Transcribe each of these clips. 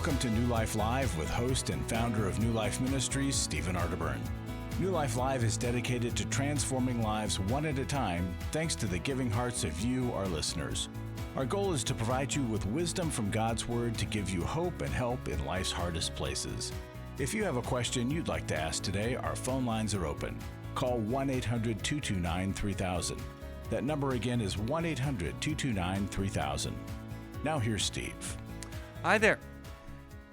Welcome to New Life Live with host and founder of New Life Ministries, Stephen Arterburn. New Life Live is dedicated to transforming lives one at a time, thanks to the giving hearts of you, our listeners. Our goal is to provide you with wisdom from God's Word to give you hope and help in life's hardest places. If you have a question you'd like to ask today, our phone lines are open. Call 1-800-229-3000. That number again is 1-800-229-3000. Now here's Steve. Hi there.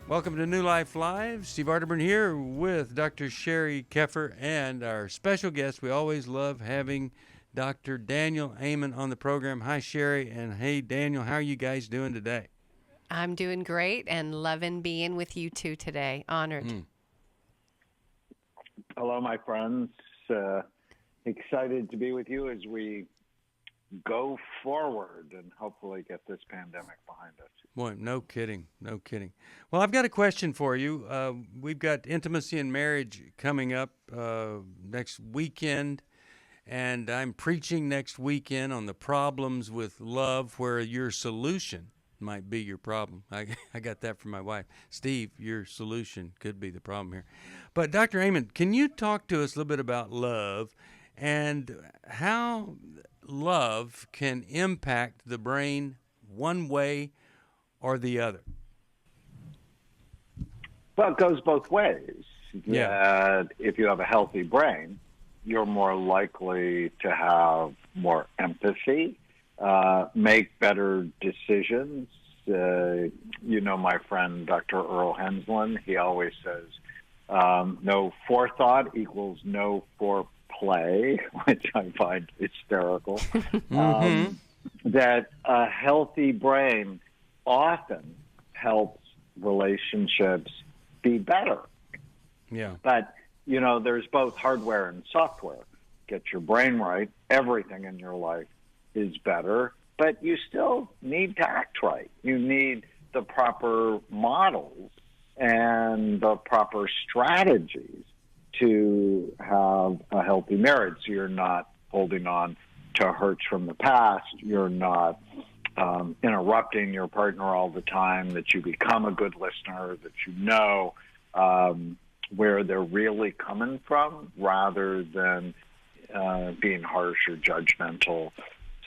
Welcome to New Life Live. Steve Arterburn here with Dr. Sheri Keffer and our special guest. We always love having Dr. Daniel Amen on the program. Hi, Sheri, and hey, Daniel. How are you guys doing today? I'm doing great and loving being with you two today. Honored. Hello, my friends. Excited to be with you as we go forward and hopefully get this pandemic behind us. Boy, no kidding. Well, I've got a question for you. We've got Intimacy and Marriage coming up next weekend, and I'm preaching next weekend on the problems with love, where your solution might be your problem. I got that from my wife. Steve, your solution could be the problem here. But Dr. Amen, can you talk to us a little bit about love and how love can impact the brain one way or the other? Well, it goes both ways. Yeah. If you have a healthy brain, you're more likely to have more empathy, make better decisions. You know my friend Dr. Earl Henslin, he always says, no forethought equals no foreplay, which I find hysterical. That a healthy brain often helps relationships be better. Yeah. But, you know, there's both hardware and software. Get your brain right, everything in your life is better, but you still need to act right. You need the proper models and the proper strategies to have a healthy marriage. So you're not holding on to hurts from the past. You're not interrupting your partner all the time, that you become a good listener, that you know where they're really coming from rather than being harsh or judgmental.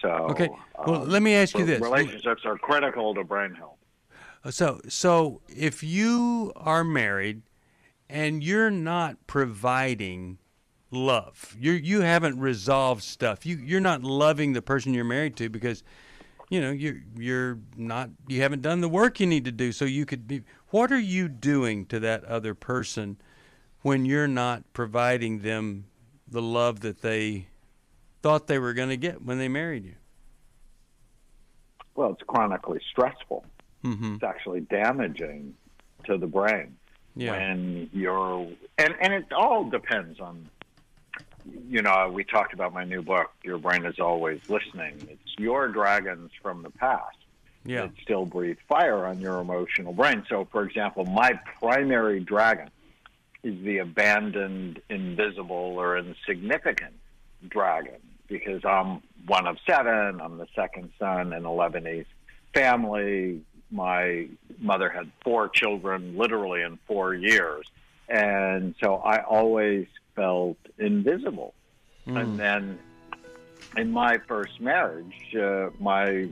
So, okay. Well, let me ask you this. Relationships are critical to brain health. So if you are married and you're not providing love, you haven't resolved stuff. You're not loving the person you're married to because, you know, you haven't done the work you need to do. So you could be. What are you doing to that other person when you're not providing them the love that they thought they were going to get when they married you? Well, it's chronically stressful. Mm-hmm. It's actually damaging to the brain. Yeah. When you're, and it all depends on, you know, we talked about my new book, Your Brain is Always Listening. It's your dragons from the past that still breathe fire on your emotional brain. So, for example, my primary dragon is the abandoned, invisible, or insignificant dragon, because I'm one of 7. I'm the second son in a Lebanese family. My mother had 4 children, literally in 4 years. And so I always felt invisible. And then in my first marriage, my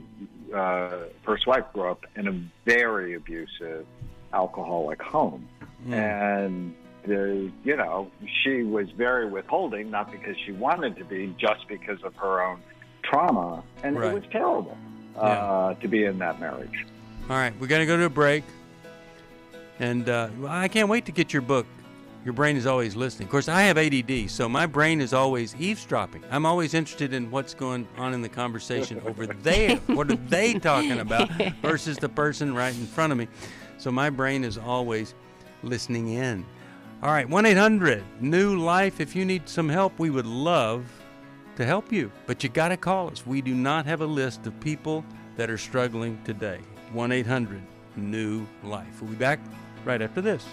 first wife grew up in a very abusive, alcoholic home. And, you know, she was very withholding, not because she wanted to be, just because of her own trauma. And it was terrible to be in that marriage. All right, we're going to go to a break. And I can't wait to get your book. Your brain is always listening. Of course, I have ADD, so my brain is always eavesdropping. I'm always interested in what's going on in the conversation over there. What are they talking about versus the person right in front of me? So my brain is always listening in. All right, 1-800-NEW-LIFE. If you need some help, we would love to help you. But you got to call us. We do not have a list of people that are struggling today. 1-800-NEW-LIFE. We'll be back right after this.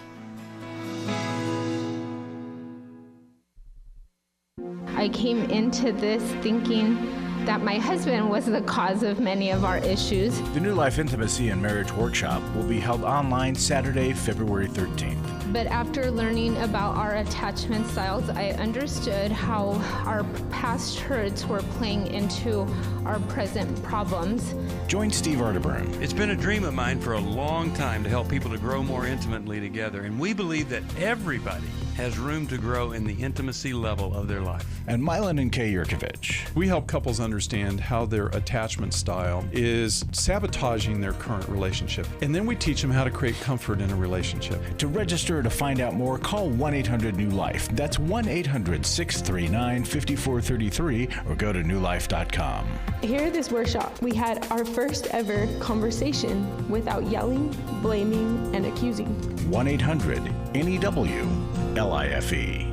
I came into this thinking that my husband was the cause of many of our issues. The New Life Intimacy and Marriage Workshop will be held online Saturday, February 13th. But after learning about our attachment styles, I understood how our past hurts were playing into our present problems. Join Steve Arterburn. It's been a dream of mine for a long time to help people to grow more intimately together, and we believe that everybody has room to grow in the intimacy level of their life. And Milan and Kay Yurkovich. We help couples understand how their attachment style is sabotaging their current relationship, and then we teach them how to create comfort in a relationship. To register or to find out more, call 1-800-NEW-LIFE. That's 1-800-639-5433 or go to newlife.com. Here at this workshop, we had our first ever conversation without yelling, blaming, and accusing. 1-800-NEW-LIFE.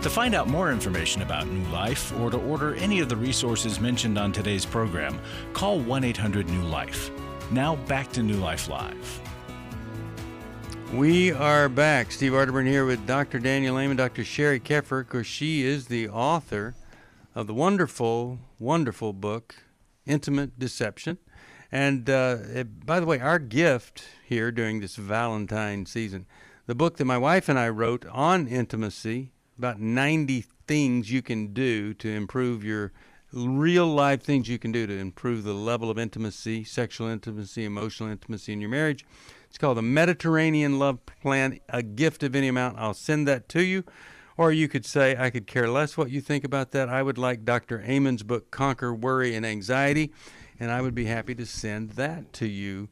To find out more information about New Life or to order any of the resources mentioned on today's program, call 1-800-NEW-LIFE. Now back to New Life Live. We are back. Steve Arterburn here with Dr. Daniel Amen, Dr. Sheri Keffer, because she is the author of the wonderful, wonderful book, Intimate Deception. And by the way, our gift here during this Valentine season, the book that my wife and I wrote on intimacy, about 90 things you can do to improve your real life things you can do to improve the level of intimacy, sexual intimacy, emotional intimacy in your marriage. It's called the Mediterranean Love Plan, a gift of any amount. I'll send that to you. Or you could say, I could care less what you think about that. I would like Dr. Amen's book, Conquer Worry and Anxiety, and I would be happy to send that to you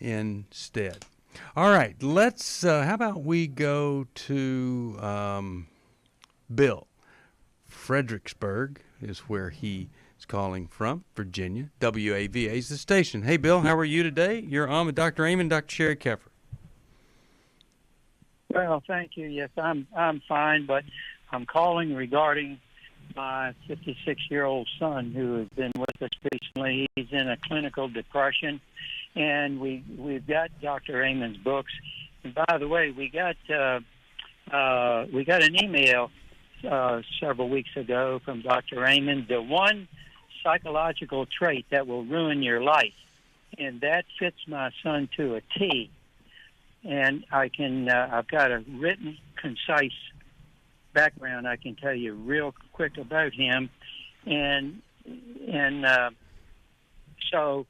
instead. All right, let's, how about we go to Bill. Fredericksburg is where he is calling from, Virginia. WAVA is the station. Hey, Bill, how are you today? You're on with Dr. Amen, Dr. Sheri Keffer. Well, thank you. Yes, I'm fine, but I'm calling regarding my 56-year-old son who has been with us recently. He's in a clinical depression, and we've got Dr. Amen's books. And by the way, we got an email several weeks ago from Dr. Amen, the one psychological trait that will ruin your life, and that fits my son to a T. And I've got a written, concise background I can tell you real quick about him, so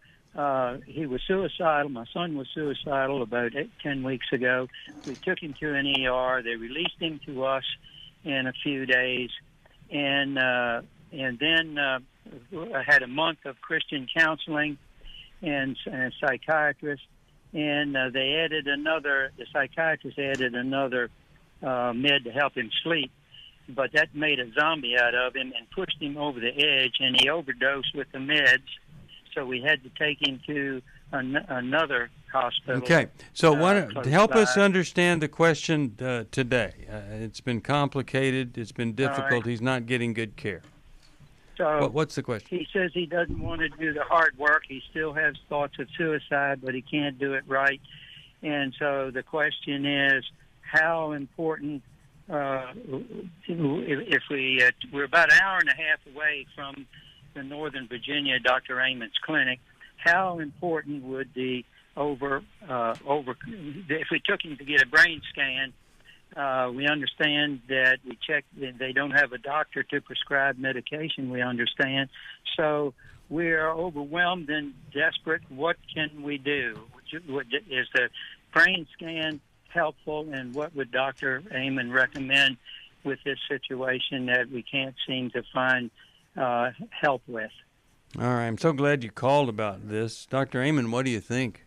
he was suicidal. My son was suicidal about 10 weeks ago. We took him to an ER. They released him to us in a few days, and then I had a month of Christian counseling and a psychiatrist, and the psychiatrist added another med to help him sleep, but that made a zombie out of him and pushed him over the edge, and he overdosed with the meds, so we had to take him to another hospital. Okay, so help us understand the question today. It's been complicated. It's been difficult. He's not getting good care. So what's the question? He says he doesn't want to do the hard work. He still has thoughts of suicide, but he can't do it right. And so the question is, how important, if we're about an hour and a half away from the Northern Virginia Dr. Amen's clinic, how important would if we took him to get a brain scan, we understand that they don't have a doctor to prescribe medication, we understand. So we are overwhelmed and desperate. What can we do? Is the brain scan helpful, and what would Dr. Amen recommend with this situation that we can't seem to find help with? All right, I'm so glad you called about this. Dr. Amen, what do you think?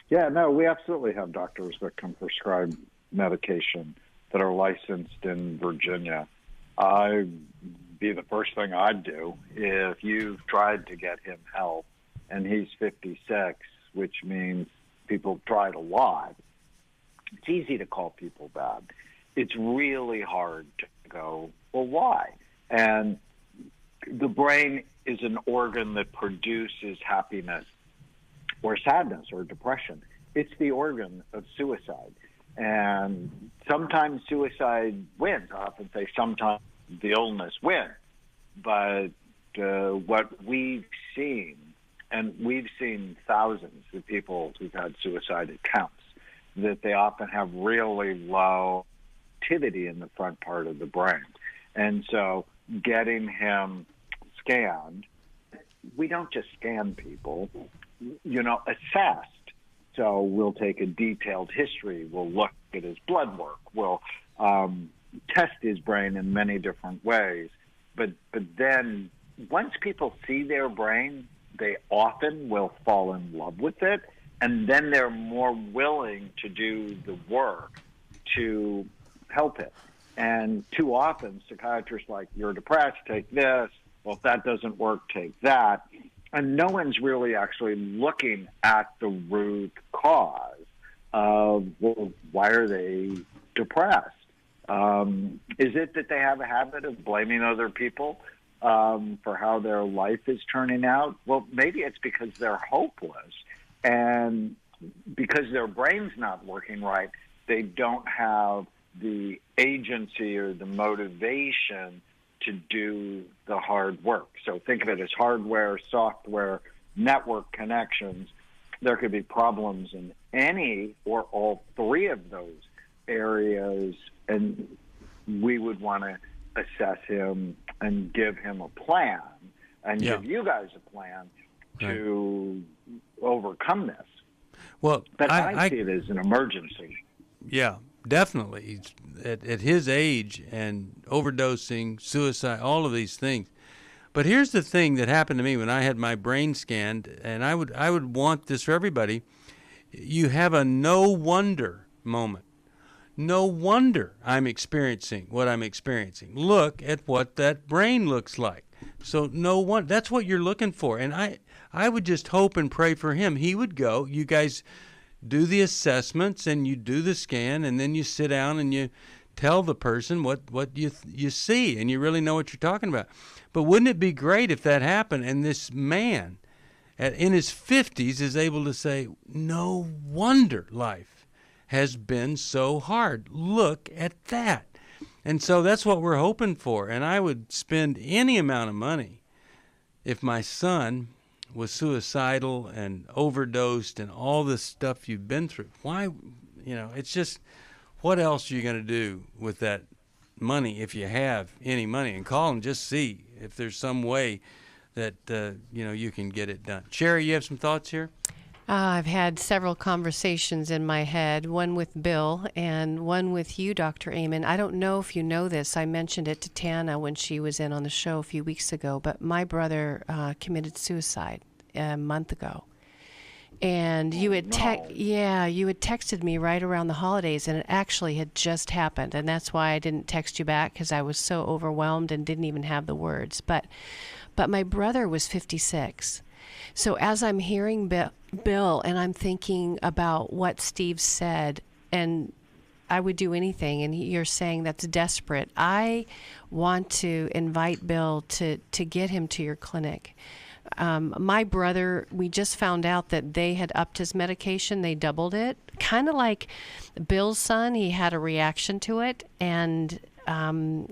Yeah, no, we absolutely have doctors that can prescribe medication that are licensed in Virginia. I'd be the first thing I'd do if you've tried to get him help, and he's 56, which means people tried a lot. It's easy to call people bad. It's really hard to go, well, why? And the brain is an organ that produces happiness or sadness or depression. It's the organ of suicide. And sometimes suicide wins. I often say sometimes the illness wins. But what we've seen, and we've seen thousands of people who've had suicide attempts, that they often have really low activity in the front part of the brain. And so getting him scanned, we don't just scan people, assessed. So we'll take a detailed history. We'll look at his blood work. We'll test his brain in many different ways. But then once people see their brain, they often will fall in love with it, and then they're more willing to do the work to help it. And too often, psychiatrists like, you're depressed, take this. Well, if that doesn't work, take that. And no one's really actually looking at the root cause of, well, why are they depressed? Is it that they have a habit of blaming other people for how their life is turning out? Well, maybe it's because they're hopeless, and because their brain's not working right, they don't have the agency or the motivation to do the hard work. So think of it as hardware, software, network connections. There could be problems in any or all three of those areas, and we would want to assess him and give him a plan and give you guys a plan to overcome this. Well, but I see it as an emergency. Yeah, definitely. At his age and overdosing, suicide, all of these things. But here's the thing that happened to me when I had my brain scanned, and I would want this for everybody. You have a no wonder moment. No wonder I'm experiencing what I'm experiencing. Look at what that brain looks like. So no one, that's what you're looking for. And I would just hope and pray for him. He would go. You guys do the assessments and you do the scan, and then you sit down and you tell the person what you see, and you really know what you're talking about. But wouldn't it be great if that happened and this man in his 50s is able to say, no wonder life has been so hard. Look at that. And so that's what we're hoping for. And I would spend any amount of money if my son was suicidal and overdosed and all this stuff you've been through. Why, it's just, what else are you going to do with that money if you have any money? And call and just see if there's some way that, you can get it done. Sheri, you have some thoughts here? I've had several conversations in my head, one with Bill and one with you, Dr. Amen. I don't know if you know this. I mentioned it to Tana when she was in on the show a few weeks ago, but my brother committed suicide a month ago. And you had you had texted me right around the holidays, and it actually had just happened. And that's why I didn't text you back, because I was so overwhelmed and didn't even have the words. But my brother was 56. So as I'm hearing Bill and I'm thinking about what Steve said, and I would do anything, and you're saying that's desperate, I want to invite Bill to get him to your clinic. My brother, we just found out that they had upped his medication. They doubled it. Kind of like Bill's son, he had a reaction to it, and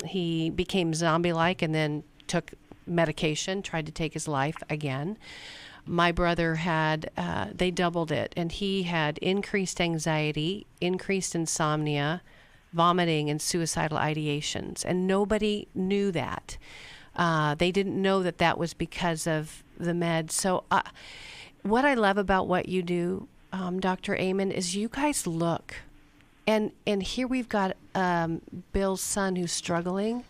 he became zombie-like and then took medication, tried to take his life again. My brother had, they doubled it, and he had increased anxiety, increased insomnia, vomiting, and suicidal ideations. And nobody knew that. They didn't know that that was because of the meds. So what I love about what you do, Dr. Amen, is you guys look. And here we've got Bill's son who's struggling,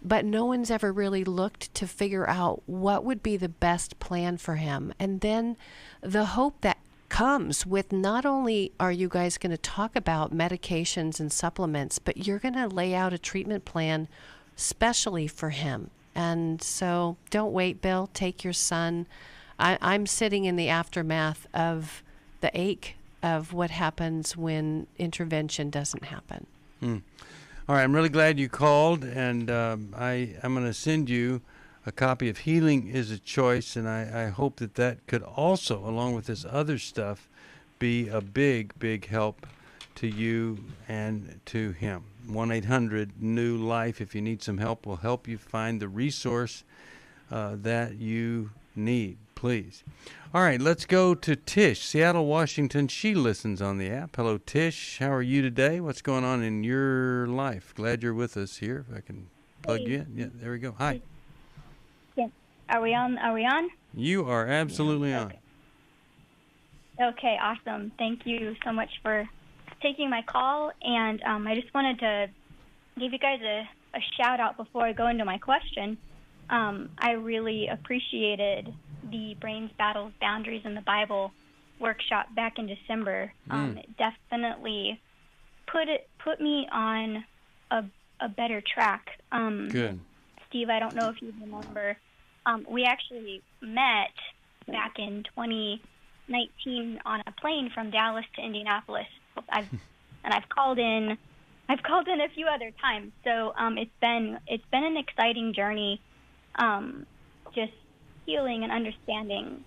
but no one's ever really looked to figure out what would be the best plan for him. And then the hope that comes with, not only are you guys going to talk about medications and supplements, but you're going to lay out a treatment plan specially for him. And so don't wait, Bill. Take your son. I'm sitting in the aftermath of the ache of what happens when intervention doesn't happen. All right, I'm really glad you called, and I'm going to send you a copy of Healing is a Choice, and I hope that could also, along with this other stuff, be a big, big help to you and to him. 1-800-NEW-LIFE. If you need some help, we'll help you find the resource that you need, please. All right, let's go to Tish, Seattle, Washington. She listens on the app. Hello, Tish. How are you today? What's going on in your life? Glad you're with us here. If I can plug you in. Yeah, there we go. Hi. Yeah. Are we on? You are absolutely on. Okay, awesome. Thank you so much for taking my call. And I just wanted to give you guys a shout out before I go into my question. I really appreciated the Brains, Battles, Boundaries in the Bible workshop back in December. It definitely put me on a better track. Good. Steve, I don't know if you remember, we actually met back in 2019 on a plane from Dallas to Indianapolis. I've called in a few other times. So it's been an exciting journey, just healing and understanding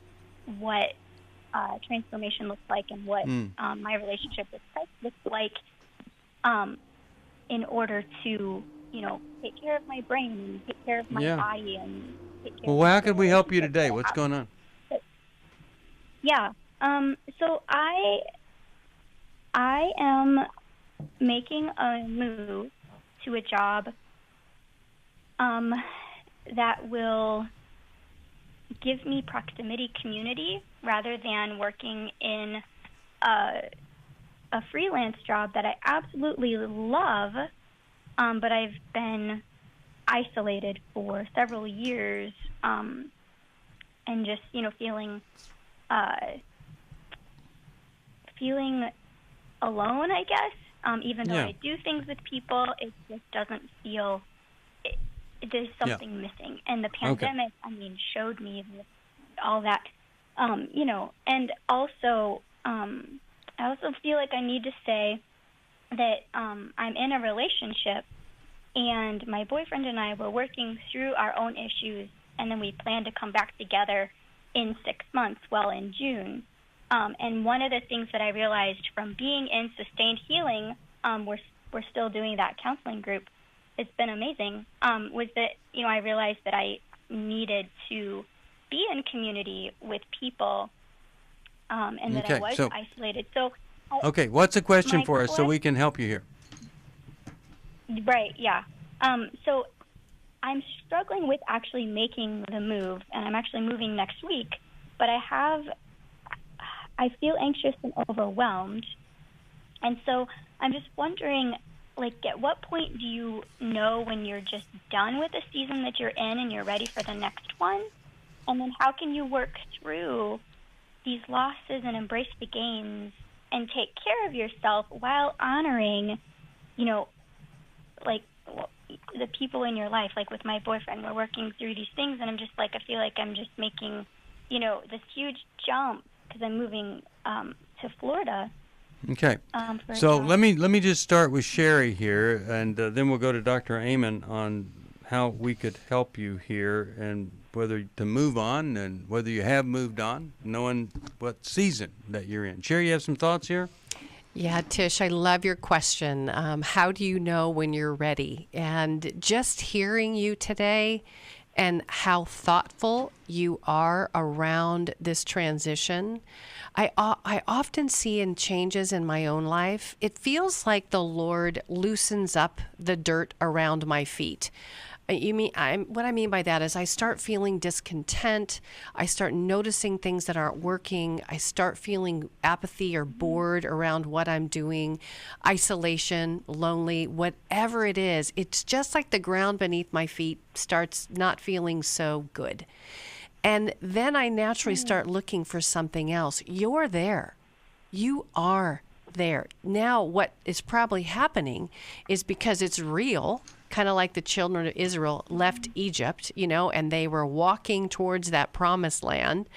what transformation looks like and what my relationship with Christ looks like, in order to, take care of my brain and take care of my body and take care Well, how could we help you today? What's going on? Yeah. So I am making a move to a job that will give me proximity community rather than working in a freelance job that I absolutely love, but I've been isolated for several years, and just, feeling alone, I guess. Even though I do things with people, it just doesn't feel, there's something missing. And the pandemic, showed me all that, and also, I also feel like I need to say that I'm in a relationship, and my boyfriend and I were working through our own issues, and then we plan to come back together in 6 months, in June. And one of the things that I realized from being in sustained healing, we're still doing that counseling group. It's been amazing. Was that, I realized that I needed to be in community with people, and that I was isolated. So, okay, what's the question for us so we can help you here? Right, yeah. So I'm struggling with actually making the move, and I'm actually moving next week, but I feel anxious and overwhelmed. And so I'm just wondering, at what point do you know when you're just done with the season that you're in and you're ready for the next one? And then how can you work through these losses and embrace the gains and take care of yourself while honoring, the people in your life? Like with my boyfriend, we're working through these things, and I'm just I feel like I'm just making, this huge jump because I'm moving to Florida. Okay. So let me just start with Sheri here, and then we'll go to Dr. Amen on how we could help you here, and whether to move on and whether you have moved on, knowing what season that you're in. Sheri, you have some thoughts here? Yeah, Tish, I love your question. How do you know when you're ready? And just hearing you today and how thoughtful you are around this transition, I often see in changes in my own life, it feels like the Lord loosens up the dirt around my feet. What I mean by that is I start feeling discontent. I start noticing things that aren't working. I start feeling apathy or bored around what I'm doing, isolation, lonely, whatever it is. It's just like the ground beneath my feet starts not feeling so good. And then I naturally start looking for something else. You're there. You are there. Now, what is probably happening is because it's real, kind of like the children of Israel left Egypt, and they were walking towards that promised land.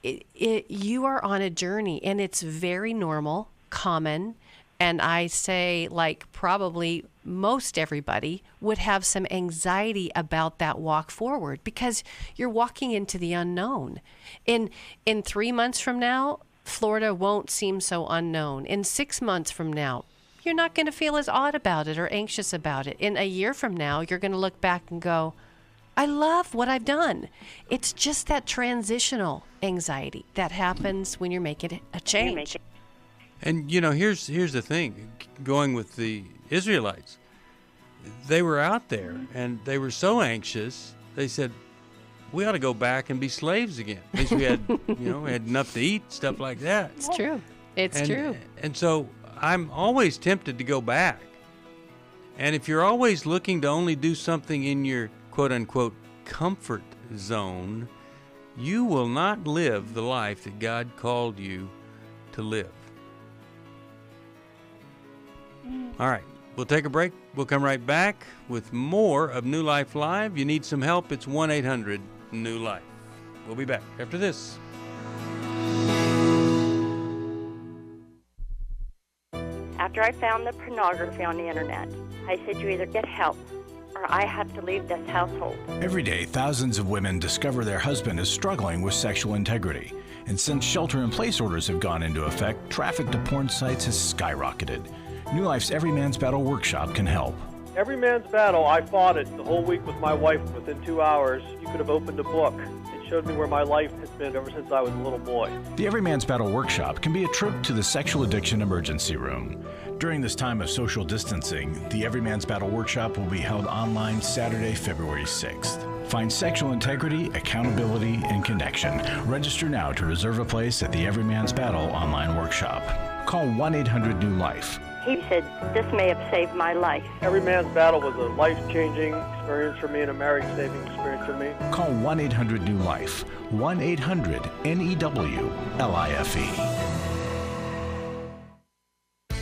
You are on a journey, and it's very normal, common, and I say probably most everybody would have some anxiety about that walk forward because you're walking into the unknown. In 3 months from now, Florida won't seem so unknown. In 6 months from now, you're not going to feel as odd about it or anxious about it. In a year from now, you're going to look back and go, I love what I've done. It's just that transitional anxiety that happens when you're making a change. And, here's the thing. Going with the Israelites, they were out there, and they were so anxious, they said, we ought to go back and be slaves again. At least we had, we had enough to eat, stuff like that. It's true. It's true. And so I'm always tempted to go back. And if you're always looking to only do something in your quote-unquote comfort zone, you will not live the life that God called you to live. All right, we'll take a break. We'll come right back with more of New Life Live. You need some help, it's 1-800-NEW-LIFE. We'll be back after this. After I found the pornography on the internet, I said, you either get help or I have to leave this household. Every day, thousands of women discover their husband is struggling with sexual integrity. And since shelter-in-place orders have gone into effect, traffic to porn sites has skyrocketed. New Life's Every Man's Battle workshop can help. Every Man's Battle, I fought it the whole week with my wife. Within 2 hours, you could have opened a book. It showed me where my life has been ever since I was a little boy. The Every Man's Battle workshop can be a trip to the sexual addiction emergency room. During this time of social distancing, the Every Man's Battle workshop will be held online Saturday, February 6th. Find sexual integrity, accountability, and connection. Register now to reserve a place at the Every Man's Battle online workshop. Call 1-800-NEW-LIFE. He said, this may have saved my life. Every Man's Battle was a life-changing experience for me and a marriage-saving experience for me. Call 1-800-NEW-LIFE. 1-800-NEWLIFE.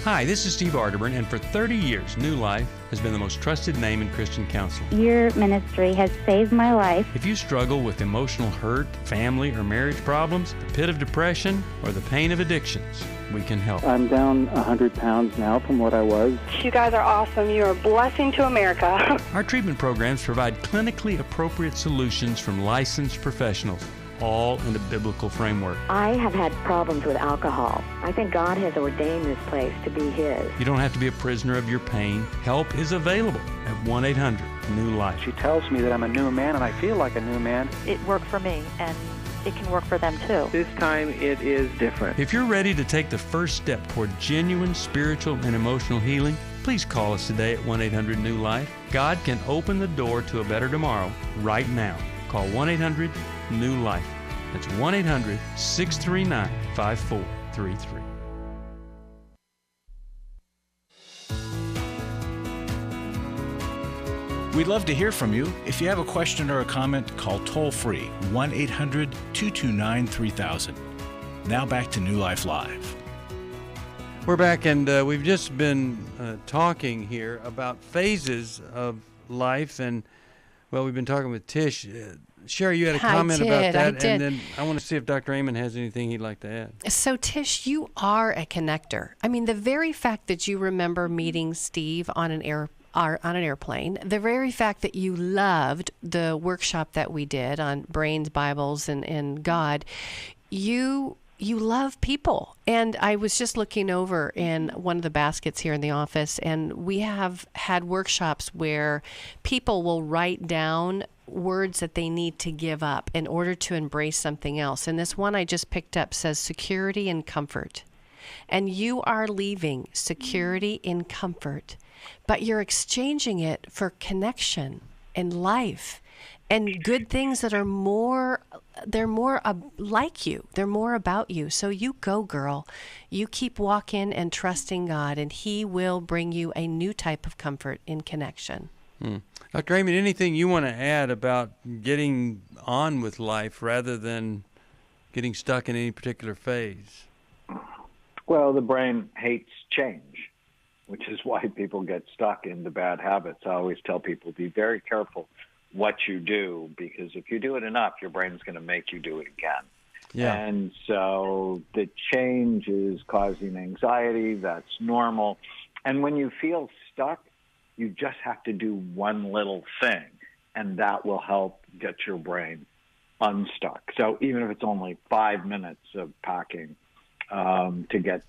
Hi, this is Steve Arterburn, and for 30 years, New Life has been the most trusted name in Christian counseling. Your ministry has saved my life. If you struggle with emotional hurt, family or marriage problems, the pit of depression, or the pain of addictions, we can help. I'm down 100 pounds now from what I was. You guys are awesome. You are a blessing to America. Our treatment programs provide clinically appropriate solutions from licensed professionals, all in a biblical framework. I have had problems with alcohol. I think God has ordained this place to be His. You don't have to be a prisoner of your pain. Help is available at 1-800-NEW-LIFE. She tells me that I'm a new man, and I feel like a new man. It worked for me, and it can work for them too. This time it is different. If you're ready to take the first step toward genuine spiritual and emotional healing, please call us today at 1-800-NEW-LIFE. God can open the door to a better tomorrow right now. Call 1-800-NEW-LIFE. That's 1-800-639-5433. We'd love to hear from you. If you have a question or a comment, call toll-free 1-800-229-3000. Now back to New Life Live. We're back, and we've just been talking here about phases of life, and well, we've been talking with Tish. Sheri, you had a comment about that, and then I want to see if Dr. Amen has anything he'd like to add. So, Tish, you are a connector. I mean, the very fact that you remember meeting Steve on an airplane, the very fact that you loved the workshop that we did on brains, Bibles, and God, you love people. And I was just looking over in one of the baskets here in the office, and we have had workshops where people will write down words that they need to give up in order to embrace something else. And this one I just picked up says security and comfort. And you are leaving security and comfort, but you're exchanging it for connection and life and good things that are more like you. They're more about you. So you go, girl. You keep walking and trusting God, and He will bring you a new type of comfort in connection. Dr. Amen, anything you want to add about getting on with life rather than getting stuck in any particular phase? Well, the brain hates change, which is why people get stuck in the bad habits. I always tell people, be very careful what you do, because if you do it enough, your brain's going to make you do it again. Yeah. And so the change is causing anxiety. That's normal. And when you feel stuck, you just have to do one little thing, and that will help get your brain unstuck. So even if it's only 5 minutes of packing to get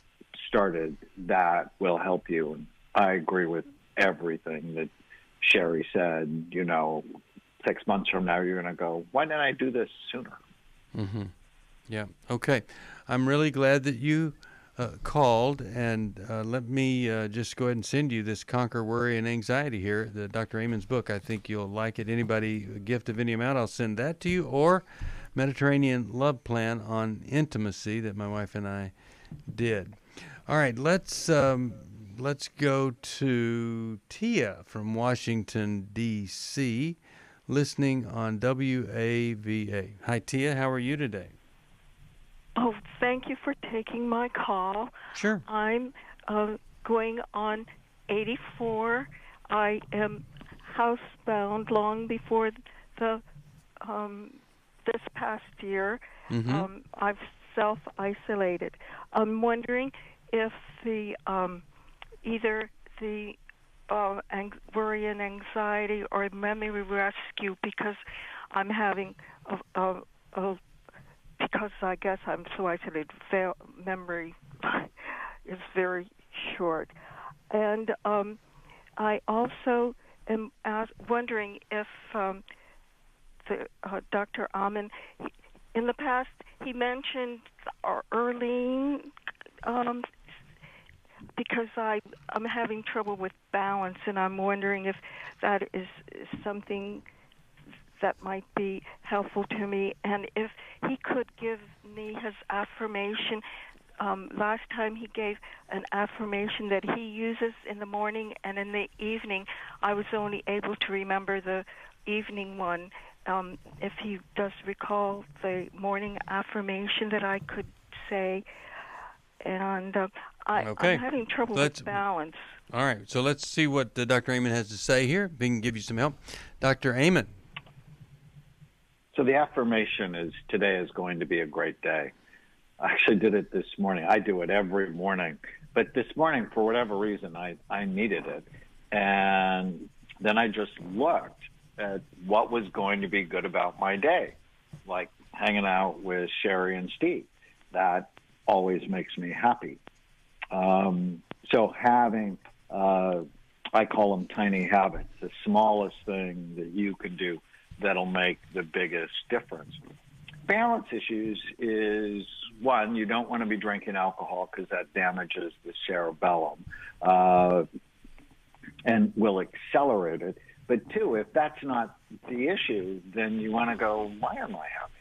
started that will help you. And I agree with everything that Sheri said. 6 months from now, you're going to go, why didn't I do this sooner? Mm-hmm. Yeah. Okay. I'm really glad that you called, and let me just go ahead and send you this Conquer Worry and Anxiety here, the Dr. Amen's book. I think you'll like it. Anybody, a gift of any amount, I'll send that to you, or Mediterranean Love Plan on Intimacy that my wife and I did. All right, let's go to Tia from Washington, D.C., listening on WAVA. Hi, Tia. How are you today? Oh, thank you for taking my call. Sure. I'm going on 84. I am housebound long before the this past year. Mm-hmm. I've self-isolated. I'm wondering if the either the worry and anxiety or memory rescue, because I'm having because I guess I'm so isolated, memory is very short. And I also am wondering if Dr. Amen, in the past, he mentioned Earlene, because I'm having trouble with balance, and I'm wondering if that is something that might be helpful to me, and if he could give me his affirmation. Last time he gave an affirmation that he uses in the morning and in the evening. I was only able to remember the evening one. If he does recall the morning affirmation that I could say, and I'm having trouble with balance. All right, so let's see what Dr. Amen has to say here. We can give you some help. Dr. Amen. So the affirmation is, today is going to be a great day. I actually did it this morning. I do it every morning. But this morning, for whatever reason, I needed it. And then I just looked at what was going to be good about my day, like hanging out with Sheri and Steve. That always makes me happy. So having, I call them tiny habits, the smallest thing that you can do that'll make the biggest difference. Balance issues is, one, you don't want to be drinking alcohol because that damages the cerebellum and will accelerate it. But two, if that's not the issue, then you want to go, why am I having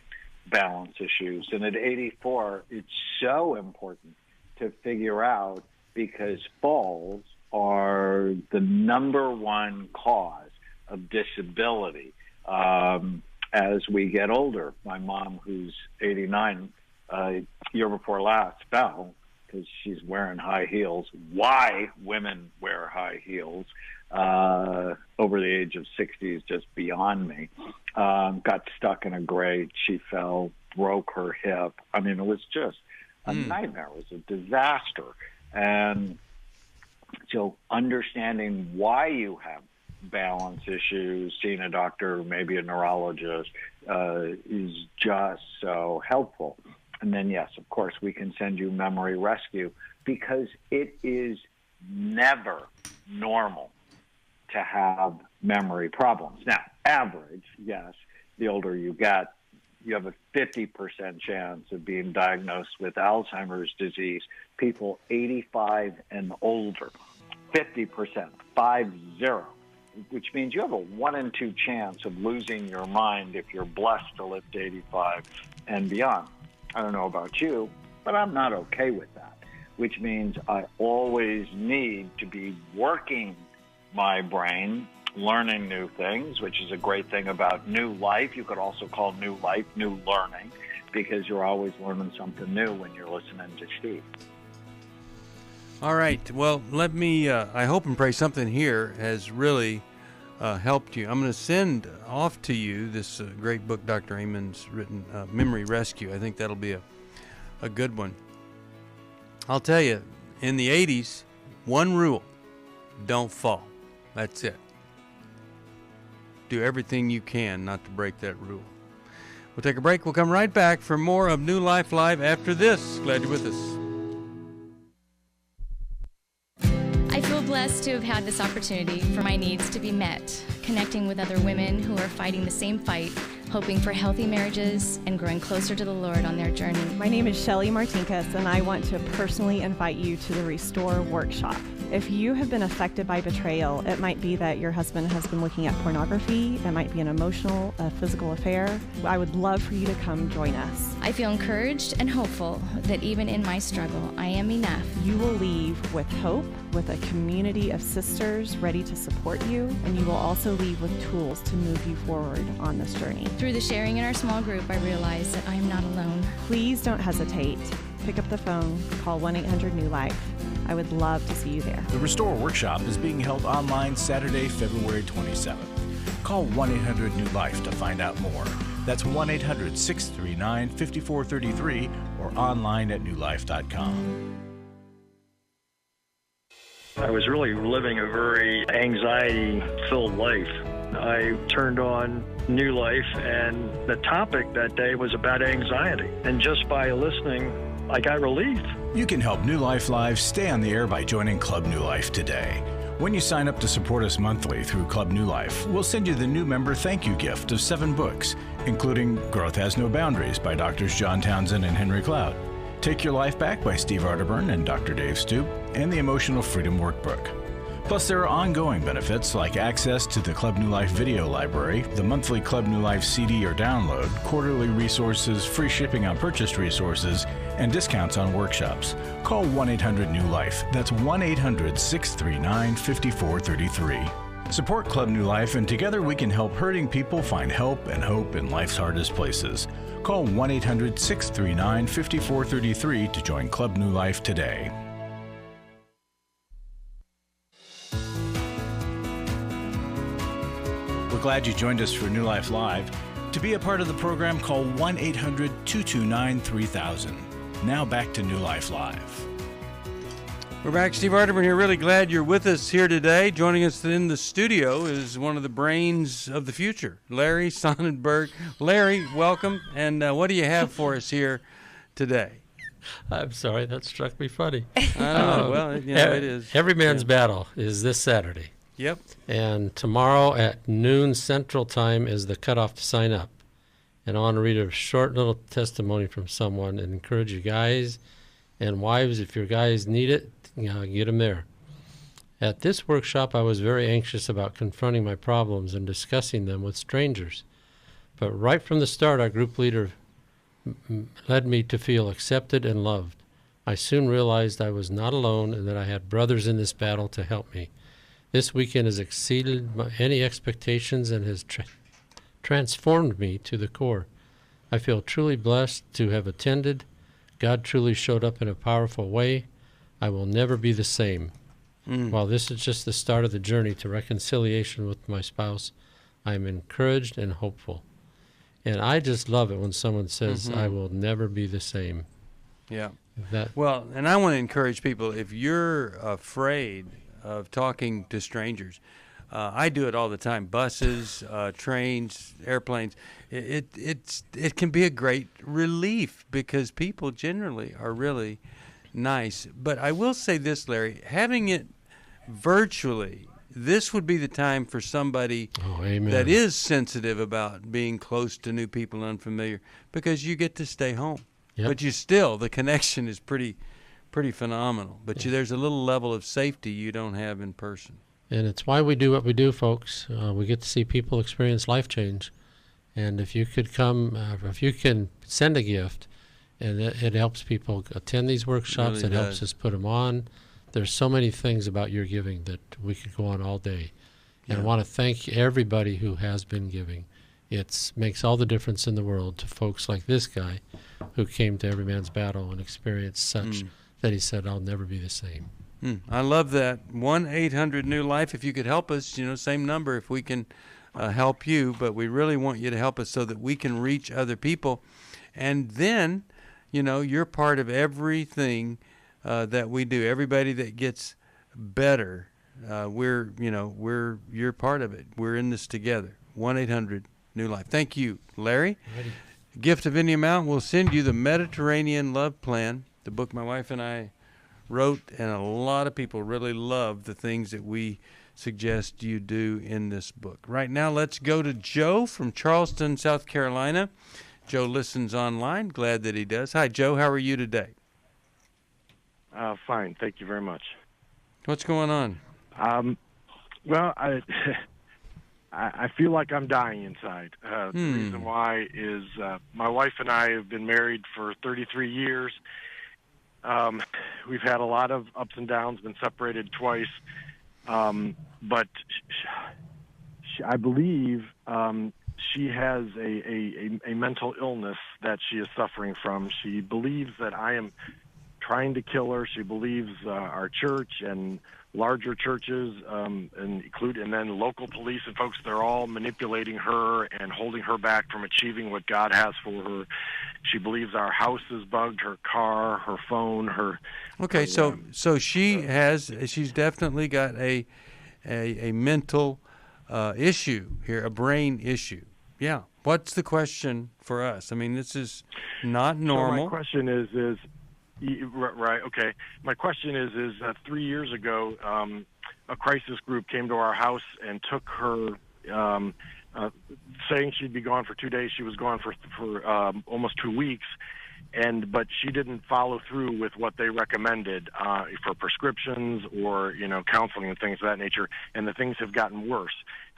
balance issues? And at 84, it's so important to figure out, because falls are the number one cause of disability as we get older. My mom, who's 89, year before last, fell because she's wearing high heels. Why women wear high heels over the age of 60 is just beyond me. Got stuck in a grate. She fell, broke her hip. I mean, it was just a nightmare. It was a disaster. And so understanding why you have balance issues, seeing a doctor, maybe a neurologist, is just so helpful. And then, yes, of course, we can send you memory rescue, because it is never normal to have memory problems. Now, average, yes, the older you get, you have a 50% chance of being diagnosed with Alzheimer's disease. People 85 and older, 50%, 50, which means you have a 1 in 2 chance of losing your mind if you're blessed to live to 85 and beyond. I don't know about you, but I'm not okay with that, which means I always need to be working my brain, learning new things, which is a great thing about new life. You could also call new life new learning, because you're always learning something new when you're listening to Steve. All right. Well, let me, I hope and pray something here has really helped you. I'm going to send off to you this great book Dr. Amen's written, Memory Rescue. I think that'll be a good one. I'll tell you, in the 80s, one rule: don't fall. That's it. Do everything you can not to break that rule. We'll take a break. We'll come right back for more of New Life Live after this. Glad you're with us. blessed to have had this opportunity for my needs to be met, connecting with other women who are fighting the same fight, hoping for healthy marriages and growing closer to the Lord on their journey. My name is Sheri Martinkus, and I want to personally invite you to the Restore Workshop. If you have been affected by betrayal, it might be that your husband has been looking at pornography, it might be an emotional, physical affair. I would love for you to come join us. I feel encouraged and hopeful that even in my struggle, I am enough. You will leave with hope, with a community of sisters ready to support you, and you will also leave with tools to move you forward on this journey. Through the sharing in our small group, I realize that I am not alone. Please don't hesitate. Pick up the phone, call 1-800-NEW-LIFE. I would love to see you there. The Restore Workshop is being held online Saturday, February 27th. Call 1-800-NEW-LIFE to find out more. That's 1-800-639-5433 or online at newlife.com. I was really living a very anxiety-filled life. I turned on New Life, and the topic that day was about anxiety. And just by listening, I got relief. You can help New Life Live stay on the air by joining Club New Life today. When you sign up to support us monthly through Club New Life, we'll send you the new member thank you gift of 7 books, including Growth Has No Boundaries by Drs. John Townsend and Henry Cloud, Take Your Life Back by Steve Arterburn and Dr. Dave Stoop, and the Emotional Freedom Workbook. Plus, there are ongoing benefits like access to the Club New Life video library, the monthly Club New Life CD or download, quarterly resources, free shipping on purchased resources, and discounts on workshops. Call 1-800-NEW-LIFE. That's 1-800-639-5433. Support Club New Life, and together we can help hurting people find help and hope in life's hardest places. Call 1-800-639-5433 to join Club New Life today. We're glad you joined us for New Life Live. To be a part of the program, call 1-800-229-3000. Now back to New Life Live. We're back. Steve Arterburn here. Really glad you're with us here today. Joining us in the studio is one of the brains of the future, Larry Sonnenberg. Larry, welcome. And what do you have for us here today? I'm sorry, that struck me funny. Well, it is. Every Man's Battle is this Saturday. Yep. And tomorrow at noon Central Time is the cutoff to sign up. And I want to read a short little testimony from someone and encourage you guys and wives, if your guys need it, get them there. At this workshop, I was very anxious about confronting my problems and discussing them with strangers. But right from the start, our group leader led me to feel accepted and loved. I soon realized I was not alone and that I had brothers in this battle to help me. This weekend has exceeded any expectations and has transformed me to the core. I feel truly blessed to have attended. God truly showed up in a powerful way. I will never be the same. While this is just the start of the journey to reconciliation with my spouse, I am encouraged and hopeful. And I just love it when someone says, I will never be the same. Yeah. Well, and I want to encourage people, if you're afraid of talking to strangers, I do it all the time. Buses, trains, airplanes. It can be a great relief because people generally are really nice. But I will say this, Larry, having it virtually, this would be the time for somebody that is sensitive about being close to new people and unfamiliar, because you get to stay home. Yep. But the connection is pretty phenomenal. But there's a little level of safety you don't have in person. And it's why we do what we do, folks. We get to see people experience life change. And if you could come, if you can send a gift, and it helps people attend these workshops, it helps us put them on. There's so many things about your giving that we could go on all day. And I want to thank everybody who has been giving. It makes all the difference in the world to folks like this guy who came to Every Man's Battle and experienced such that he said, I'll never be the same. I love that. 1-800-NEW-LIFE. If you could help us, same number if we can help you. But we really want you to help us so that we can reach other people. And then, you're part of everything that we do. Everybody that gets better, you're part of it. We're in this together. 1-800-NEW-LIFE. Thank you, Larry. Ready. Gift of any amount. We'll send you the Mediterranean Love Plan, the book my wife and I wrote, and a lot of people really love the things that we suggest you do in this book. Right now, let's go to Joe from Charleston, South Carolina. Joe listens online. Glad that he does. Hi, Joe. How are you today? Fine. Thank you very much. What's going on? Well, I feel like I'm dying inside. The reason why is my wife and I have been married for 33 years. We've had a lot of ups and downs, been separated twice. But I believe she has a mental illness that she is suffering from. She believes that I am trying to kill her. She believes our church and larger churches, and then local police and folks, they're all manipulating her and holding her back from achieving what God has for her. She believes our house is bugged, her car, her phone, her... Okay, so she's definitely got a mental issue here, a brain issue. Yeah. What's the question for us? I mean, this is not normal. So my question is right, okay. My question is 3 years ago, a crisis group came to our house and took her, saying she'd be gone for 2 days. She was gone for almost 2 weeks, but she didn't follow through with what they recommended for prescriptions or counseling and things of that nature. And the things have gotten worse.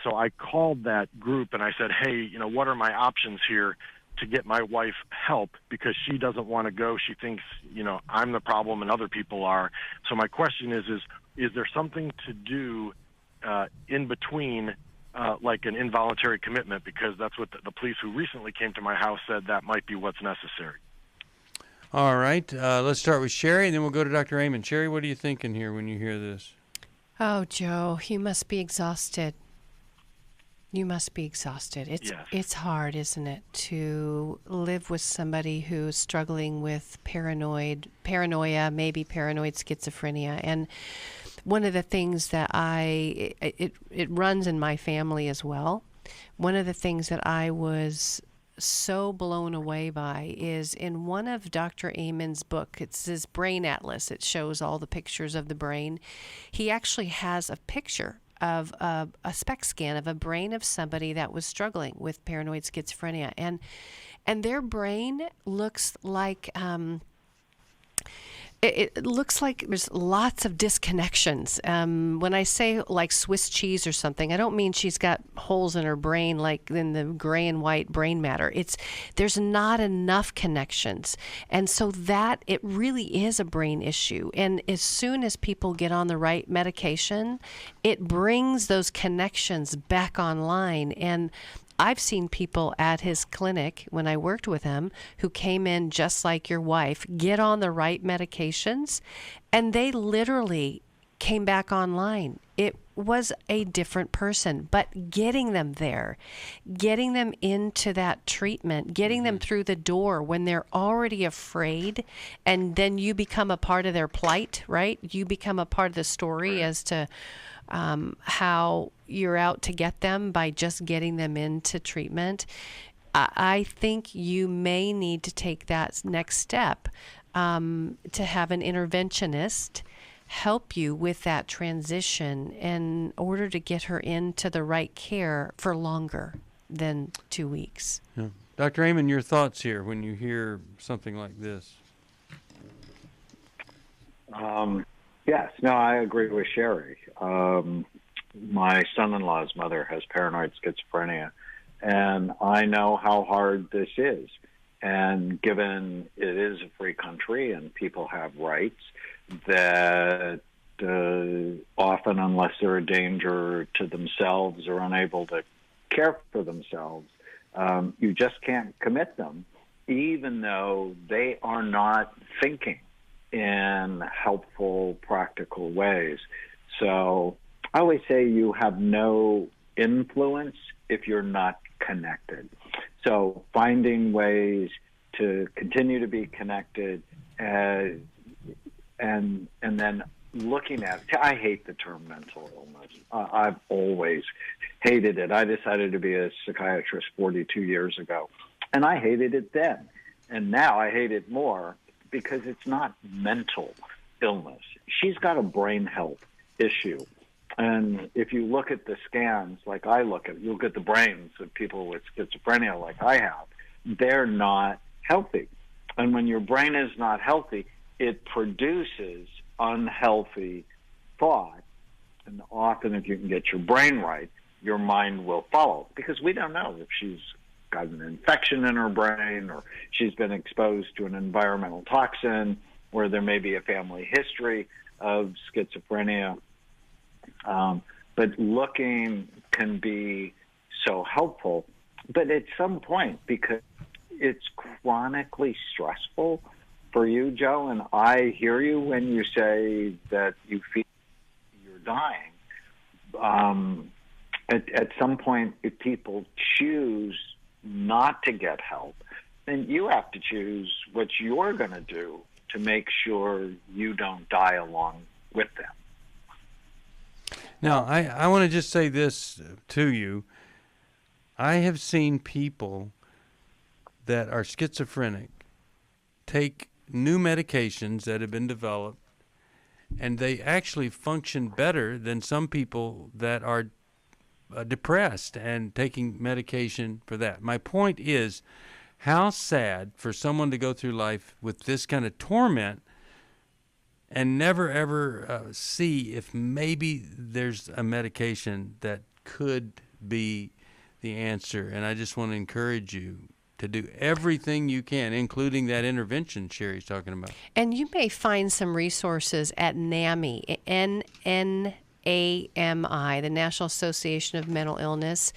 So I called that group and I said, hey, what are my options here to get my wife help, because she doesn't want to go. She thinks, I'm the problem and other people are. So my question is there something to do in between, like an involuntary commitment? Because that's what the police who recently came to my house said that might be what's necessary. All right. Let's start with Sheri, and then we'll go to Dr. Amen. Sheri, what are you thinking here when you hear this? Oh, Joe, you must be exhausted. You must be exhausted. It's hard, isn't it, to live with somebody who's struggling with paranoia, maybe paranoid schizophrenia. And one of the things that it runs in my family as well. One of the things that I was so blown away by is in one of Dr. Amen's book. It's his brain atlas. It shows all the pictures of the brain. He actually has a picture of a SPECT scan of a brain of somebody that was struggling with paranoid schizophrenia, and their brain looks like it looks like there's lots of disconnections. When I say like Swiss cheese or something, I don't mean she's got holes in her brain like in the gray and white brain matter. There's not enough connections. And so that it really is a brain issue. And as soon as people get on the right medication, it brings those connections back online. And I've seen people at his clinic when I worked with him who came in just like your wife, get on the right medications, and they literally came back online. It was a different person, but getting them there, getting them into that treatment, getting them through the door when they're already afraid, and then you become a part of their plight, right? You become a part of the story as to how you're out to get them by just getting them into treatment. I think you may need to take that next step to have an interventionist help you with that transition in order to get her into the right care for longer than 2 weeks. Yeah. Dr. Amen, your thoughts here when you hear something like this? Yes, no, I agree with Sheri. My son-in-law's mother has paranoid schizophrenia, and I know how hard this is. And given it is a free country and people have rights, that often, unless they're a danger to themselves or unable to care for themselves, you just can't commit them, even though they are not thinking in helpful, practical ways. So I always say you have no influence if you're not connected. So finding ways to continue to be connected and then looking at, I hate the term mental illness. I've always hated it. I decided to be a psychiatrist 42 years ago, and I hated it then. And now I hate it more because it's not mental. illness. She's got a brain health issue. And if you look at the scans, like I look at, you look at the brains of people with schizophrenia like I have, they're not healthy. And when your brain is not healthy, it produces unhealthy thought. And often if you can get your brain right, your mind will follow. Because we don't know if she's got an infection in her brain or she's been exposed to an environmental toxin or there may be a family history of schizophrenia. But looking can be so helpful. But at some point, because it's chronically stressful for you, Joe, and I hear you when you say that you feel you're dying. At some point, if people choose not to get help, then you have to choose what you're going to do to make sure you don't die along with them. Now, I want to just say this to you. I have seen people that are schizophrenic take new medications that have been developed, and they actually function better than some people that are depressed and taking medication for that. My point is, how sad for someone to go through life with this kind of torment and never ever see if maybe there's a medication that could be the answer. And I just want to encourage you to do everything you can, including that intervention Sheri's talking about. And you may find some resources at NAMI, N-A-M-I, the National Association of Mental Illness.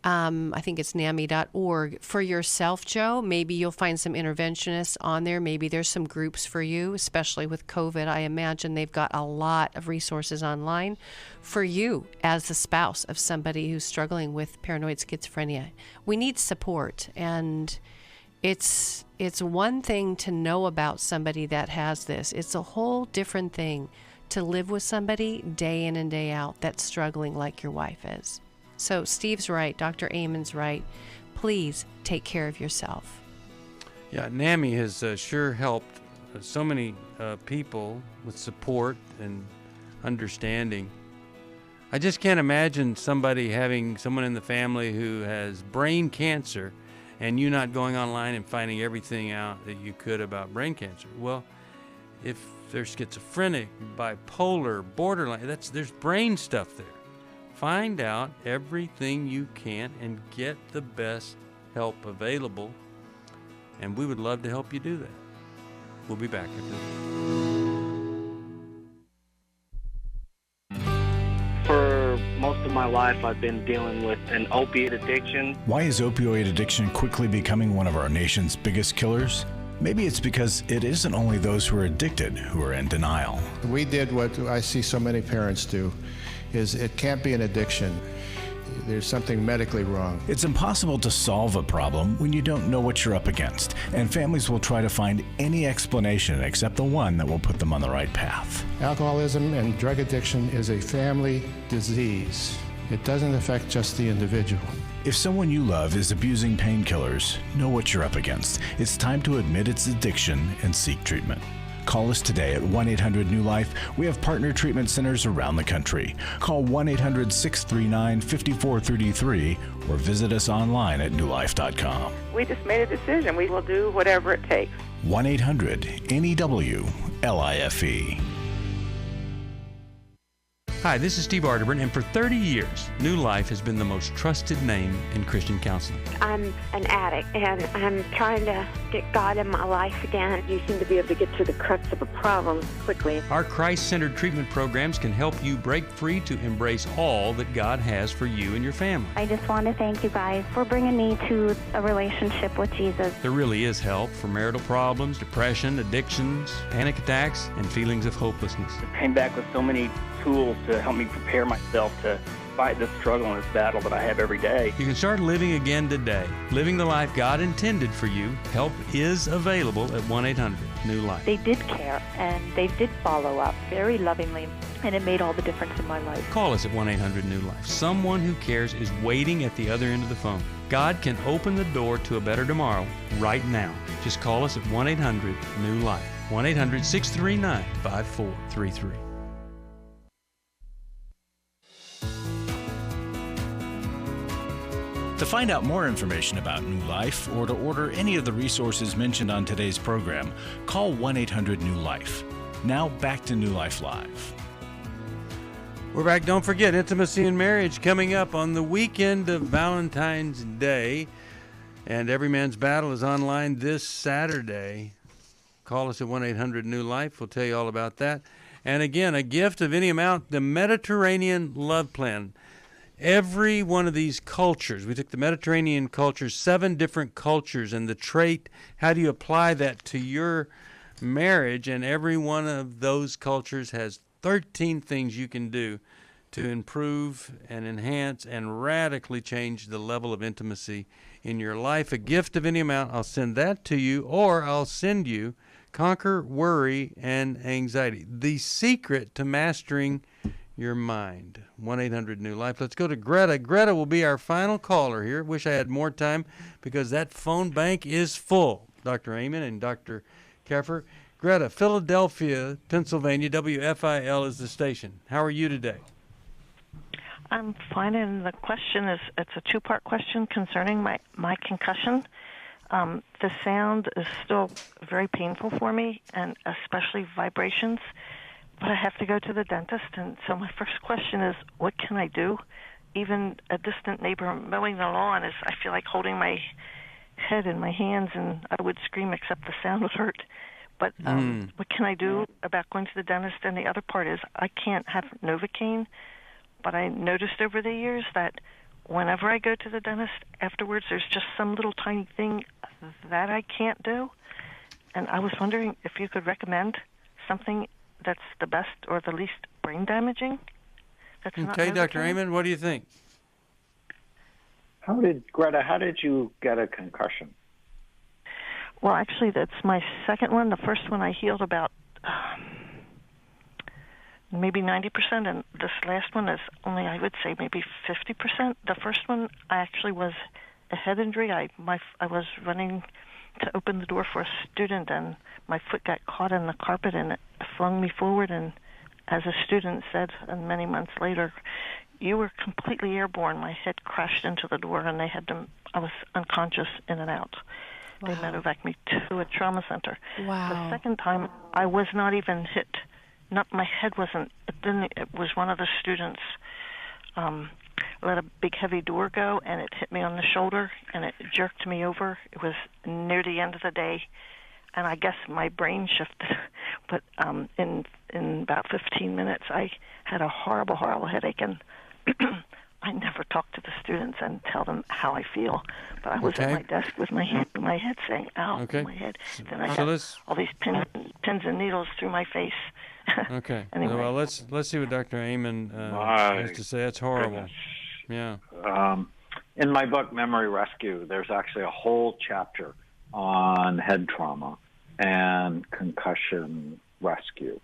I think it's NAMI.org. For yourself, Joe, maybe you'll find some interventionists on there. Maybe there's some groups for you, especially with COVID. I imagine they've got a lot of resources online for you as the spouse of somebody who's struggling with paranoid schizophrenia. We need support, and it's one thing to know about somebody that has this. It's a whole different thing to live with somebody day in and day out that's struggling like your wife is. So Steve's right, Dr. Amen's right. Please take care of yourself. Yeah, NAMI has sure helped so many people with support and understanding. I just can't imagine somebody having someone in the family who has brain cancer and you not going online and finding everything out that you could about brain cancer. Well, if they're schizophrenic, bipolar, borderline, there's brain stuff there. Find out everything you can and get the best help available, and we would love to help you do that. We'll be back after this. For most of my life, I've been dealing with an opiate addiction. Why is opioid addiction quickly becoming one of our nation's biggest killers? Maybe it's because it isn't only those who are addicted who are in denial. We did what I see so many parents do, is it can't be an addiction. There's something medically wrong. It's impossible to solve a problem when you don't know what you're up against, and families will try to find any explanation except the one that will put them on the right path. Alcoholism and drug addiction is a family disease. It doesn't affect just the individual. If someone you love is abusing painkillers, know what you're up against. It's time to admit its addiction and seek treatment. Call us today at 1-800-NEW-LIFE. We have partner treatment centers around the country. Call 1-800-639-5433 or visit us online at newlife.com. We just made a decision. We will do whatever it takes. 1-800-NEW-LIFE. Hi, this is Steve Arterburn, and for 30 years, New Life has been the most trusted name in Christian counseling. I'm an addict, and I'm trying to get God in my life again. You seem to be able to get to the crux of a problem quickly. Our Christ-centered treatment programs can help you break free to embrace all that God has for you and your family. I just want to thank you guys for bringing me to a relationship with Jesus. There really is help for marital problems, depression, addictions, panic attacks, and feelings of hopelessness. I came back with so many tools to help me prepare myself to fight this struggle and this battle that I have every day. You can start living again today, living the life God intended for you. Help is available at 1-800-NEW-LIFE. They did care, and they did follow up very lovingly, and it made all the difference in my life. Call us at 1-800-NEW-LIFE. Someone who cares is waiting at the other end of the phone. God can open the door to a better tomorrow right now. Just call us at 1-800-NEW-LIFE. 1-800-639-5433. To find out more information about New Life or to order any of the resources mentioned on today's program, call 1-800-NEW-LIFE. Now back to New Life Live. We're back. Don't forget, Intimacy in Marriage coming up on the weekend of Valentine's Day. And Every Man's Battle is online this Saturday. Call us at 1-800-NEW-LIFE. We'll tell you all about that. And again, a gift of any amount, the Mediterranean Love Plan. Every one of these cultures, we took the Mediterranean cultures, 7 different cultures, and the trait, how do you apply that to your marriage? And every one of those cultures has 13 things you can do to improve and enhance and radically change the level of intimacy in your life. A gift of any amount, I'll send that to you, or I'll send you Conquer Worry and Anxiety, the secret to mastering your mind. 1-800-NEW-LIFE. Let's go to Greta. Greta will be our final caller here. Wish I had more time because that phone bank is full. Dr. Amen and Dr. Keffer. Greta, Philadelphia, Pennsylvania, WFIL is the station. How are you today? I'm fine, and the question is, it's a 2-part question concerning my concussion. The sound is still very painful for me, and especially vibrations. But I have to go to the dentist, and so my first question is, what can I do? Even a distant neighbor mowing the lawn is, I feel like holding my head in my hands, and I would scream except the sound would hurt. But what can I do about going to the dentist? And the other part is, I can't have Novocaine, but I noticed over the years that whenever I go to the dentist afterwards, there's just some little tiny thing that I can't do. And I was wondering if you could recommend something that's the best or the least brain damaging. That's okay, Dr. Amen, what do you think? Greta, how did you get a concussion? Well, actually, that's my second one. The first one I healed about maybe 90%, and this last one is only, I would say, maybe 50%. The first one, I actually was a head injury. I was running to open the door for a student, and my foot got caught in the carpet, and it flung me forward. And as a student said, and many months later, you were completely airborne. My head crashed into the door, and I was unconscious in and out. Wow. They medevaced me to a trauma center. Wow. The second time, I was not even hit. My head wasn't. It was one of the students let a big heavy door go, and it hit me on the shoulder, and it jerked me over. It was near the end of the day, and I guess my brain shifted. But in about 15 minutes, I had a horrible, horrible headache, and I never talk to the students and tell them how I feel. But I was at my desk with my head saying, ow, my head. Then I got all these pins and needles through my face. Okay. Anyway. Well, let's see what Dr. Amen has to say. That's horrible. Goodness. Yeah. In my book, Memory Rescue, there's actually a whole chapter on head trauma and concussion rescue.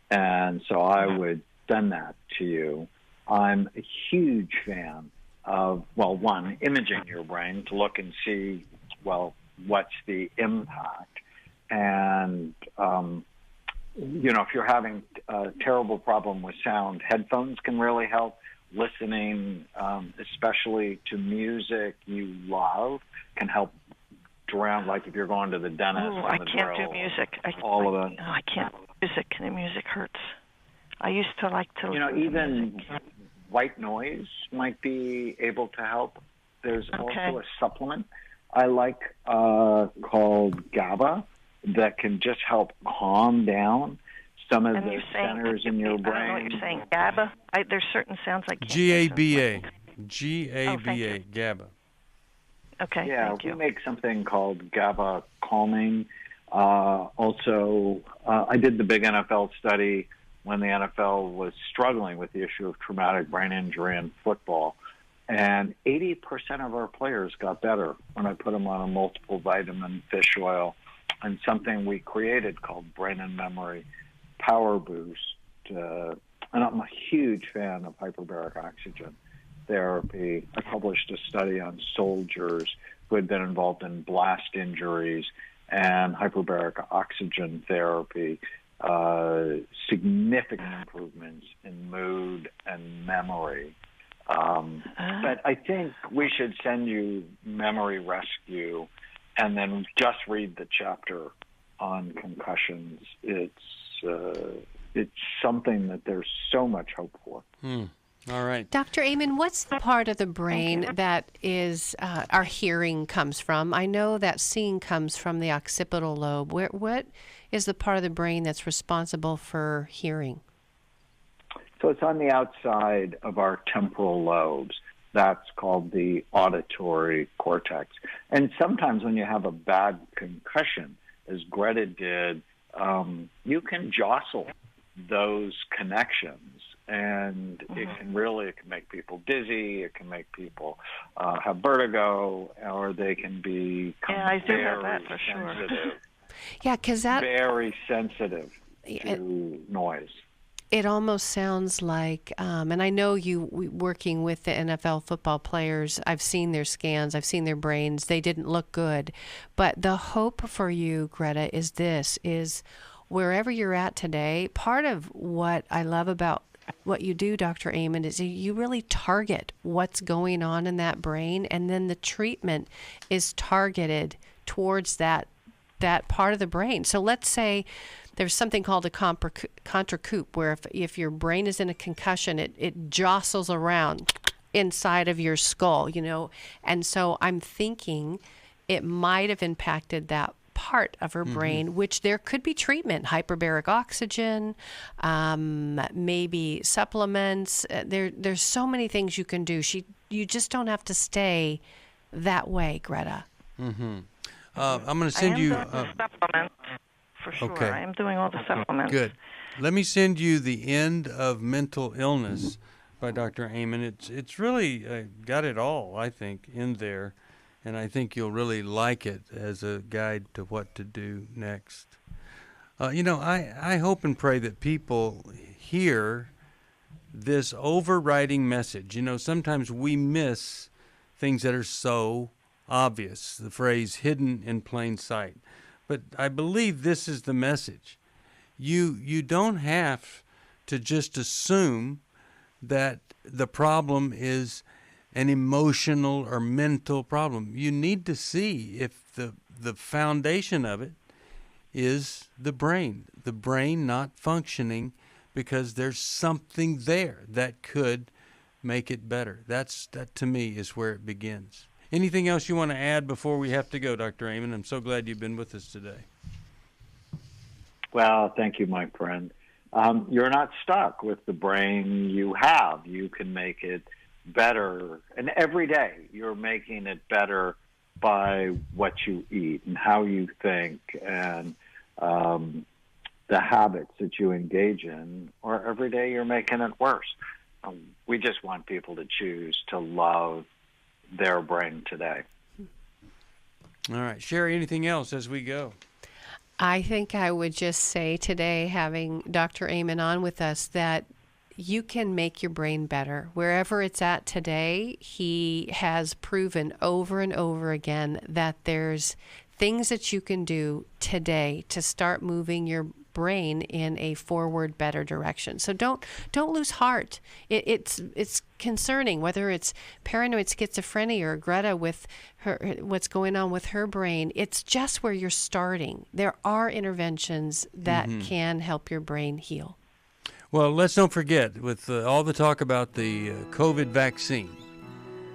And so I would send that to you. I'm a huge fan of, one, imaging your brain to look and see, what's the impact. And, if you're having a terrible problem with sound, headphones can really help. Listening, especially to music you love, can help drown, like if you're going to the dentist. Oh, I can't do music. All of that. No, I can't do music. The music hurts. I used to like to listen even to music. White noise might be able to help. There's also a supplement I like called GABA that can just help calm down some of the centers in your brain. I don't know what you're saying. GABA? There's certain sounds like GABA. GABA. GABA. Okay, thank you. We make something called GABA calming. Also, I did the big NFL study when the NFL was struggling with the issue of traumatic brain injury in football. And 80% of our players got better when I put them on a multiple vitamin fish oil and something we created called Brain and Memory Power Boost. And I'm a huge fan of hyperbaric oxygen therapy. I published a study on soldiers who had been involved in blast injuries and hyperbaric oxygen therapy, significant improvements in mood and memory. But I think we should send you Memory Rescue and then just read the chapter on concussions. It's something that there's so much hope for. All right. Dr. Amen, what's the part of the brain that is our hearing comes from? I know that seeing comes from the occipital lobe. What is the part of the brain that's responsible for hearing? So it's on the outside of our temporal lobes. That's called the auditory cortex. And sometimes when you have a bad concussion, as Greta did, you can jostle those connections, and it can make people dizzy, it can make people have vertigo, or they can become sensitive. Yeah, because that very sensitive to noise. It almost sounds like, and I know you working with the NFL football players, I've seen their scans, I've seen their brains, they didn't look good. But the hope for you, Greta, is wherever you're at today, part of what I love about what you do, Dr. Amen, is you really target what's going on in that brain, and then the treatment is targeted towards that part of the brain. So let's say there's something called a contracoup, where if your brain is in a concussion, it jostles around inside of your skull, And so I'm thinking it might have impacted that part of her brain, which there could be treatment, hyperbaric oxygen, maybe supplements. There's so many things you can do. You just don't have to stay that way, Greta. I'm going to send you supplements. For sure. Okay. I am doing all the supplements. Good. Let me send you The End of Mental Illness by Dr. Amen. It's really got it all, I think, in there, and I think you'll really like it as a guide to what to do next. I hope and pray that people hear this overriding message. Sometimes we miss things that are so obvious, the phrase hidden in plain sight. But I believe this is the message. You don't have to just assume that the problem is an emotional or mental problem. You need to see if the foundation of it is the brain not functioning because there's something there that could make it better. That to me is where it begins. Anything else you want to add before we have to go, Dr. Amen? I'm so glad you've been with us today. Well, thank you, my friend. You're not stuck with the brain you have. You can make it better. And every day you're making it better by what you eat and how you think and the habits that you engage in, or every day you're making it worse. We just want people to choose to love their brain today. All right. Sheri, anything else as we go? I think I would just say today, having Dr. Amen on with us, that you can make your brain better. Wherever it's at today, he has proven over and over again that there's things that you can do today to start moving your brain in a forward, better direction. So don't lose heart. It's concerning whether it's paranoid schizophrenia or Greta with her, what's going on with her brain. It's just where you're starting. There are interventions that can help your brain heal. Well, let's don't forget, with all the talk about the COVID vaccine,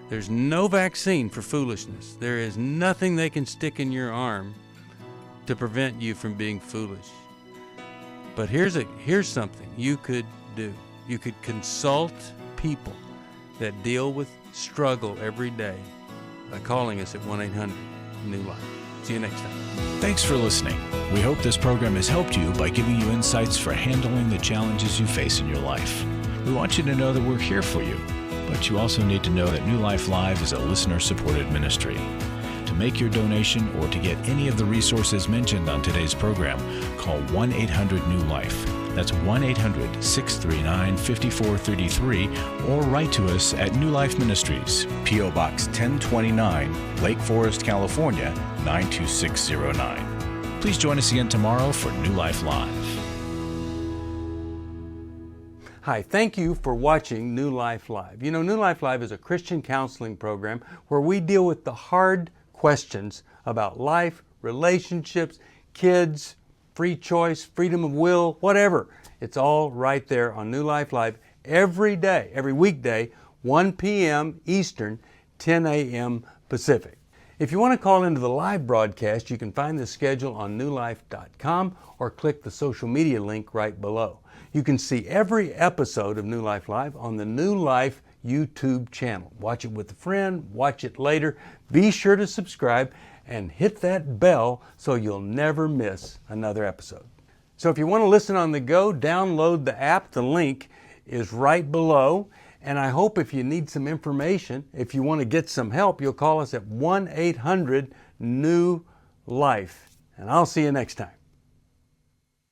there's no vaccine for foolishness. There is nothing they can stick in your arm to prevent you from being foolish. But here's something you could do. You could consult people that deal with struggle every day by calling us at 1-800-NEW-LIFE. See you next time. Thanks for listening. We hope this program has helped you by giving you insights for handling the challenges you face in your life. We want you to know that we're here for you, but you also need to know that New Life Live is a listener-supported ministry. To make your donation or to get any of the resources mentioned on today's program, call 1-800-NEW-LIFE. That's 1-800-639-5433, or write to us at New Life Ministries, P.O. Box 1029, Lake Forest, California, 92609. Please join us again tomorrow for New Life Live. Hi, thank you for watching New Life Live. You know, New Life Live is a Christian counseling program where we deal with the hard questions about life, relationships, kids, free choice, freedom of will, whatever. It's all right there on New Life Live every day, every weekday, 1 p.m. Eastern, 10 a.m. Pacific. If you want to call into the live broadcast, you can find the schedule on newlife.com or click the social media link right below. You can see every episode of New Life Live on the New Life YouTube channel. Watch it with a friend, watch it later. Be sure to subscribe and hit that bell so you'll never miss another episode. So if you want to listen on the go, download the app. The link is right below. And I hope if you need some information, if you want to get some help, you'll call us at 1-800-NEW-LIFE. And I'll see you next time.